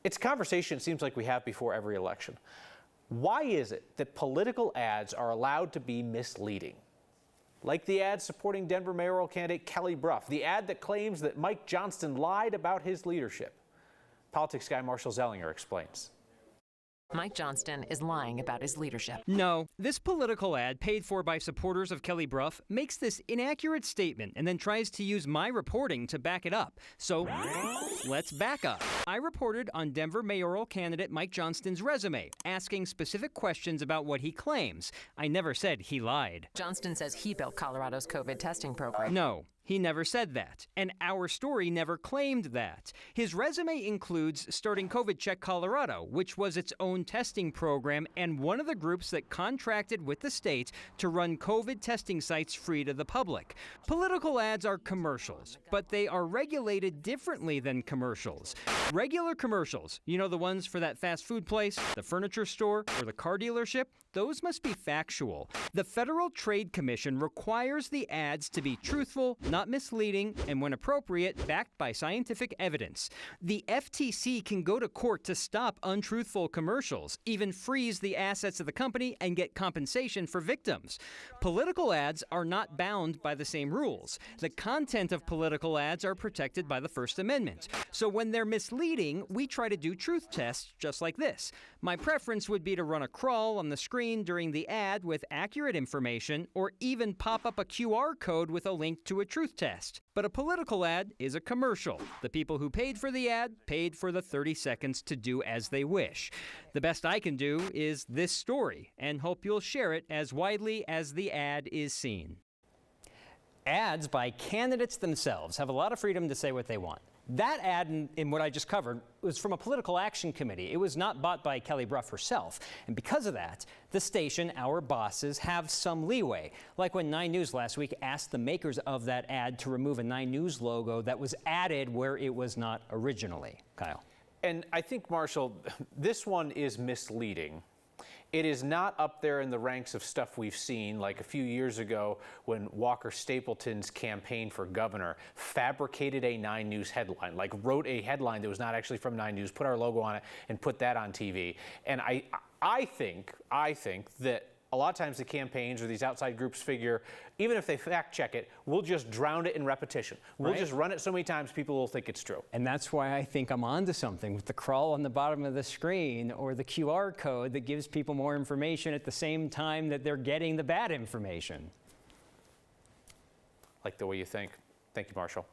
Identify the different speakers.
Speaker 1: It's a conversation it seems like we have before every election. Why is it that political ads are allowed to be misleading? Like the ad supporting Denver mayoral candidate Kelly Brough, the ad that claims that Mike Johnston lied about his leadership. Politics guy Marshall Zellinger explains.
Speaker 2: Mike Johnston is lying about his leadership.
Speaker 3: No, this political ad paid for by supporters of Kelly Brough makes this inaccurate statement and then tries to use my reporting to back it up. So let's back up. I reported on Denver mayoral candidate Mike Johnston's resume, asking specific questions about what he claims. I never said he lied.
Speaker 2: Johnston says he built Colorado's COVID testing program.
Speaker 3: No. He never said that, and our story never claimed that. His resume includes starting COVID Check Colorado, which was its own testing program and one of the groups that contracted with the state to run COVID testing sites free to the public. Political ads are commercials, but they are regulated differently than commercials. Regular commercials, you know, the ones for that fast food place, the furniture store, or the car dealership, those must be factual. The Federal Trade Commission requires the ads to be truthful, not misleading, and when appropriate, backed by scientific evidence. The FTC can go to court to stop untruthful commercials, even freeze the assets of the company and get compensation for victims. Political ads are not bound by the same rules. The content of political ads are protected by the First Amendment. So when they're misleading, we try to do truth tests just like this. My preference would be to run a crawl on the screen during the ad with accurate information, or even pop up a QR code with a link to a truth test. But a political ad is a commercial. The people who paid for the ad paid for the 30 seconds to do as they wish. The best I can do is this story, and hope you'll share it as widely as the ad is seen. Ads by candidates themselves have a lot of freedom to say what they want. That ad in what I just covered was from a political action committee. It was not bought by Kelly Brough herself. And because of that, the station, our bosses, have some leeway. Like when 9 News last week asked the makers of that ad to remove a 9 News logo that was added where it was not originally. Kyle.
Speaker 1: And I think, Marshall, this one is misleading. It is not up there in the ranks of stuff we've seen, like a few years ago when Walker Stapleton's campaign for governor fabricated a 9 News headline, like wrote a headline that was not actually from 9 News, put our logo on it, and put that on TV. And I think that a lot of times the campaigns or these outside groups figure, even if they fact check it, we'll just drown it in repetition. We'll just run it so many times people will think it's true.
Speaker 3: And that's why I think I'm onto something with the crawl on the bottom of the screen or the QR code that gives people more information at the same time that they're getting the bad information.
Speaker 1: Like the way you think. Thank you, Marshall.